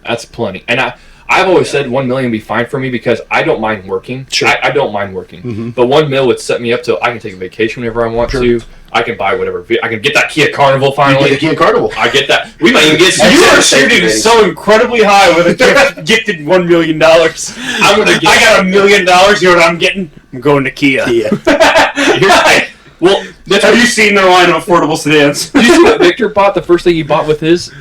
That's plenty. And I've always said $1 million would be fine for me because I don't mind working. Sure. I don't mind working. Mm-hmm. But $1 million would set me up to I can take a vacation whenever I want to. I can buy whatever. I can get that Kia Carnival finally. The Kia Carnival. I get that. We might even get. You are shooting so incredibly high with a gifted $1 million. I'm gonna get. I got $1 million. You know what I'm getting? I'm going to Kia. Kia. Well, Have you seen their line of affordable sedans? did you see what Victor bought? The first thing he bought with his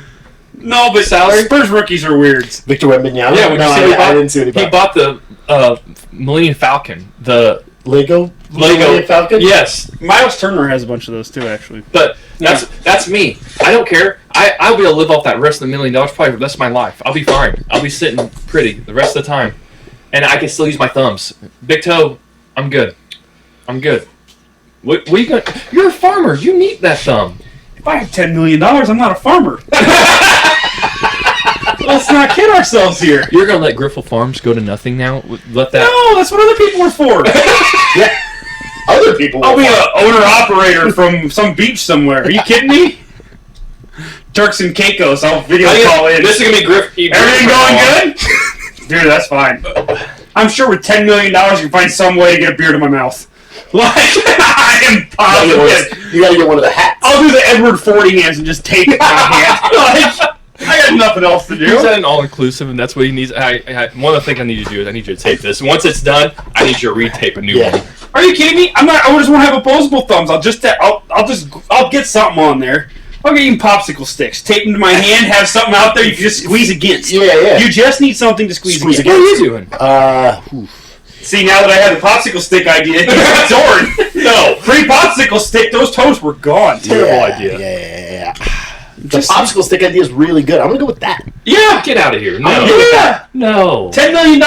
No, but salary? Spurs rookies are weirds. Victor Wembanyama? Yeah, when no, you see what he bought? I didn't see what he He bought. bought the Millennium Falcon. The Lego Lego Falcon? Yes, Miles Turner has a bunch of those too, actually. but that's me. I don't care. I'll be able to live off that rest of the $1 million probably for the rest of my life. I'll be fine. I'll be sitting pretty the rest of the time, and I can still use my thumbs. Big toe, I'm good. I'm good. What are you gonna? You're a farmer. You need that thumb. If I have $10 million, I'm not a farmer. Let's not kid ourselves here. You're gonna let Griffel Farms go to nothing now? Let that. No, that's what other people are for. Yeah. Other people. I'll will be buy an owner-operator from some beach somewhere. Are you kidding me? Turks and Caicos, I'll video call in. This is gonna be Griff. Everything going good? Dude, that's fine. I'm sure with $10 million, you can find some way to get a beer to my mouth. Like, I am positive. You gotta get one of the hats. I'll do the Edward Forty hands and just tape it to my hand. Like, I got nothing else to do. He's at an all-inclusive, and that's what he needs. One of the things I need you to do is I need you to tape this. Once it's done, I need you to retape a new one. Are you kidding me? I just want to have opposable thumbs. I'll get something on there. I'll get you popsicle sticks, tape them to my hand, have something out there you can just squeeze against. Yeah. You just need something to squeeze against. What are you doing? See, now that I had the popsicle stick idea, it's Zorn. No, pre-popsicle stick, those toes were gone. Terrible idea. Yeah. The popsicle stick idea is really good. I'm gonna go with that. Yeah, get out of here. No. Yeah. No. $10 million?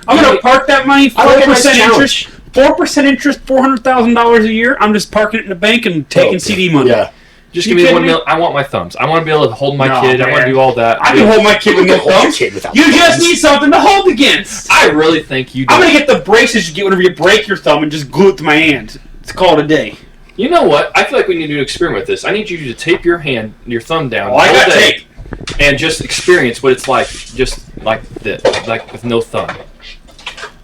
I'm going to park that money, I like a nice 4% challenge. interest, 4% interest, $400,000 a year. I'm just parking it in the bank and taking CD money. Yeah. Just You give me kidding 1 me? million. I want my thumbs. I want to be able to hold my No, kid. I want man. to do all that. I can hold my kid with no Hold your thumbs. kid without You just thumbs. need something to hold against. I really think you do. I'm going to get the braces you get whenever you break your thumb and just glue it to my hand. It's called a day. You know what? I feel like we need to experiment with this. I need you to tape your thumb down. Oh, I all got day tape. And just experience what it's like, just like this, like with no thumb.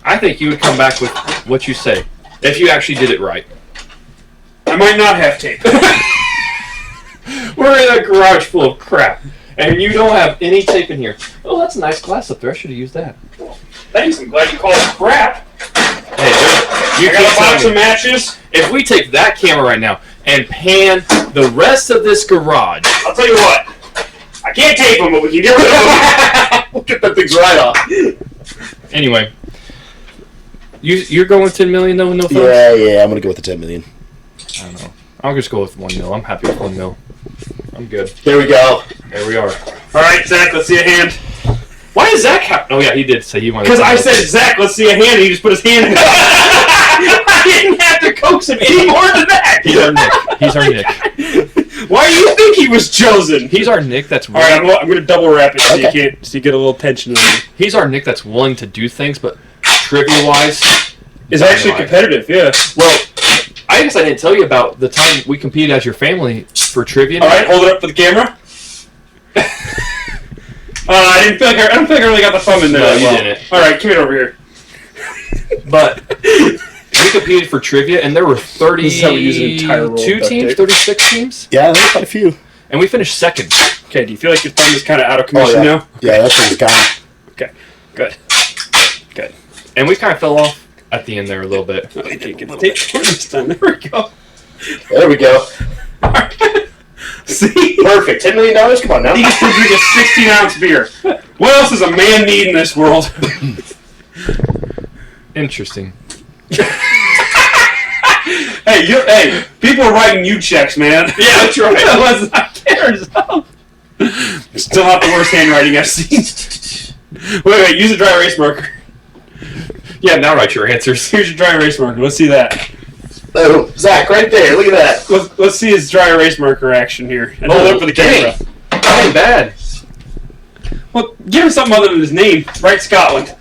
I think you would come back with what you say if you actually did it right. I might not have tape. We're in a garage full of crap, and you don't have any tape in here. Oh, that's a nice glass up there. I should have used that. Thanks, I'm glad you called it crap. Hey, you I got a box of matches. If we take that camera right now and pan the rest of this garage, I'll tell you what. I can't tape them, but we can get rid of them. We'll get that things right off. anyway, you're going with 10 million though, with no thumbs? Yeah, I'm gonna go with the 10 million. I don't know. I'll just go with 1 mil. I'm happy with 1 mil. I'm good. There we go. There we are. All right, Zach, let's see a hand. Why is Zach Oh yeah, he did say he wanted. Because I said, Zach, let's see a hand, and he just put his hand in. I didn't have to coax him any more than that. He's our Nick. He's our Nick. Why do you think he was chosen? He's our Nick. That's All right, I'm going to double wrap it so Okay. you get a little tension on you. He's our Nick that's willing to do things, but trivia wise, It's actually competitive, yeah. well, I guess I didn't tell you about the time we competed as your family for trivia. All right, hold it up for the camera. I don't feel like I really got the thumb in there. No, that you well. didn't. All right, come it over here. But we competed for trivia, and there were This is how we use an entire roll of 32 duct teams, tape. 36 teams, Yeah, there's quite a few. and we finished second. Okay, do you feel like your thumb is kind of out of commission now? Yeah, that thing's gone. Okay, good. Good. And we kind of fell off at the end there a little bit. Oh, you can't get the tape short this time. There we go. There we go. See? Perfect. $10 million? Come on now. He gets to drink a 16-ounce beer. What else does a man need in this world? Interesting. Hey, people are writing you checks, man. Yeah, that's right. Let's not care. Still not the worst handwriting I've seen. Wait, use a dry erase marker. Yeah, now write your answers. Here's your dry erase marker. Let's see that. Oh, Zach, right there. Look at that. Let's see his dry erase marker action here. And hold it up for the camera. That ain't bad. Well, give him something other than his name. Write Scotland.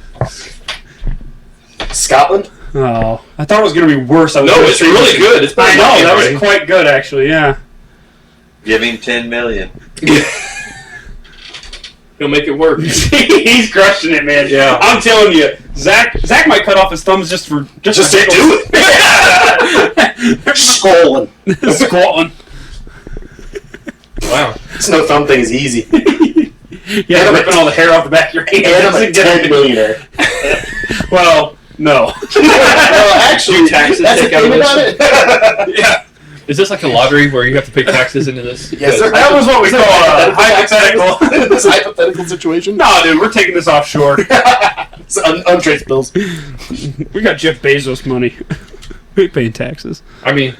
Scotland? Oh, I thought it was going to be worse. No, it's really good. It's I better know, than that handwriting. was quite good, actually, yeah. Give him 10 million. He'll make it work. He's crushing it, man. Yeah. I'm telling you, Zach might cut off his thumbs just to to do it. Scrolling. Scotland. Wow. This no thumb thing is easy. Yeah, ripping all the hair off the back of your hand. And I'm a 10 millionaire. Well, no. Well, actually, taxes that's the take out thing of about this? it. Yeah. Is this like a lottery where you have to pay taxes into this? Yes, sir. That was what we call a hypothetical. This hypothetical situation? No, dude, we're taking this offshore. It's untraced bills. We got Jeff Bezos money. We ain't paying taxes. I mean,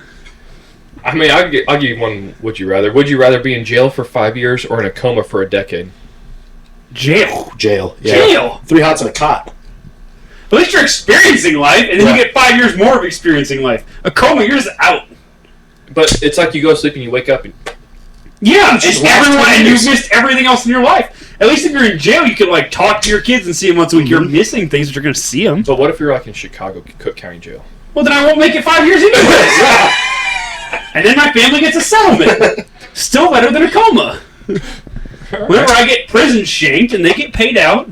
I'll give you one. Would you rather? Would you rather be in jail for 5 years or in a coma for a decade? Jail. Jail. Yeah. Jail. 3 hots and a cot. At least you're experiencing life, and then you get 5 years more of experiencing life. A coma, you're just out. But it's like you go to sleep and you wake up and Yeah, Just and last everyone, 20 and years. you've missed everything else in your life. At least if you're in jail, you can like talk to your kids and see them once a week. You're missing things, but you're going to see them. But what if you're like in Chicago, Cook County Jail? Well, then I won't make it 5 years anyways. And then my family gets a settlement. Still better than a coma. Whenever I get prison shanked and they get paid out,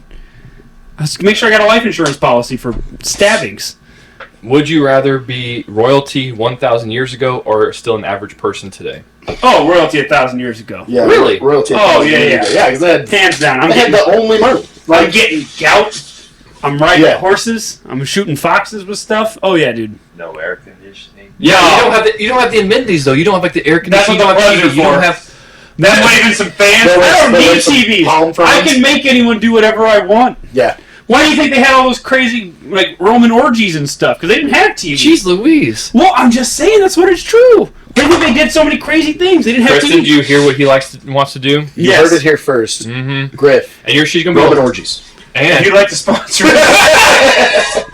I just make sure I got a life insurance policy for stabbings. Would you rather be royalty 1,000 years ago or still an average person today? Oh, royalty 1,000 years ago. Yeah, Really? Royalty. Oh, yeah. Yeah, because they had, Hands down. they had the only money. I'm getting gout. I'm riding Yeah. horses. I'm shooting foxes with stuff. Oh, yeah, dude. No air conditioning. Yeah, you don't have the amenities though. You don't have like the air That's conditioning. what You don't the have TV. You don't plugs are have. That's not even some fans. There was- I don't there need was some TVs. palm I fronds. can make anyone do whatever I want. Yeah. Why do you think they had all those crazy like Roman orgies and stuff? Because they didn't have TVs. Jeez Louise. Well, I'm just saying that's what it's true. Why do you think they did so many crazy things? They didn't have Preston, TVs. do you hear what he wants to do? You Yes. heard it here first. Mm-hmm. Griff. And she's gonna be Roman able, orgies. If you'd like to sponsor us,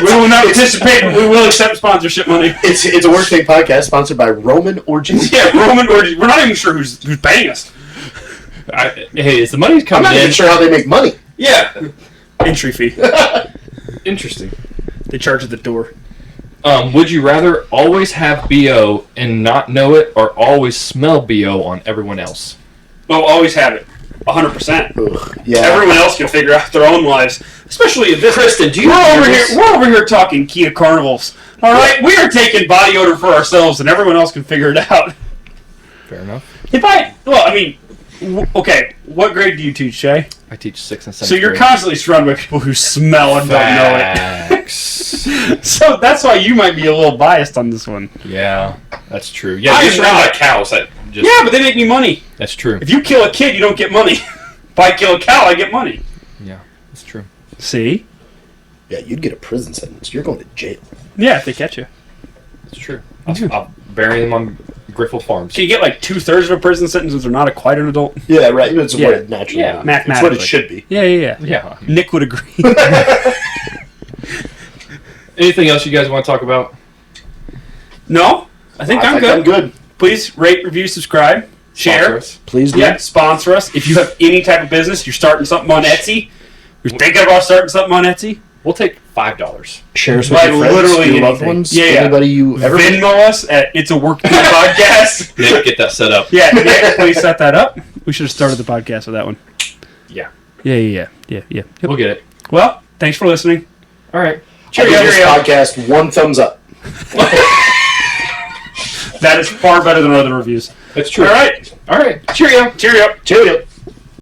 we will not participate, but we will accept sponsorship money. It's a Worst Take podcast sponsored by Roman Orgies. Yeah, Roman Orgies. We're not even sure who's paying us. Hey, is the money I'm coming not in? even sure how they make money. Yeah. Entry fee. Interesting. They charge at the door. Would you rather always have BO and not know it, or always smell BO on everyone else? Oh, always have it. 100%. Ugh, yeah. Everyone else can figure out their own lives, especially if this. Kristen, do you We're over here talking Kia Carnivals. All right, we are taking body odor for ourselves, and everyone else can figure it out. Fair enough. Okay, what grade do you teach, Shay? I teach 6th and 7th So you're grade. constantly surrounded by people who smell and don't know Facts. it. So that's why you might be a little biased on this one. Yeah, that's true. Yeah, I you're am surrounded not. by cows. That just, Yeah, but they make me money. that's true. If you kill a kid, you don't get money. If I kill a cow, I get money. Yeah, that's true. See? Yeah, you'd get a prison sentence. You're going to jail. Yeah, if they catch you. That's true. I'll bury them on Griffel Farms. Can you get like 2/3 of a prison sentence if they're not quite an adult? Yeah, right. It's Yeah. what it naturally Yeah. is. Mathematically. It's what it should be. Yeah. Yeah. Nick would agree. Anything else you guys want to talk about? No? I think I'm good. I'm good. Please rate, review, subscribe, share. Sponsor us. Please do. Yeah, sponsor us. If you have any type of business, you're starting something on Etsy, you're thinking about starting something on Etsy, We'll take $5. Share us with Like your friends, literally your loved anything. ones, Yeah. anybody you ever Venmo us at It's a Working Podcast. Nick, get that set up. Yeah, Nick, please set that up. We should have started the podcast with that one. Yeah. Yeah. We'll get it. Well, thanks for listening. All right. I give this podcast 1 thumbs up. That is far better than other reviews. That's true. All right. All right. Cheerio. Cheerio. Cheerio.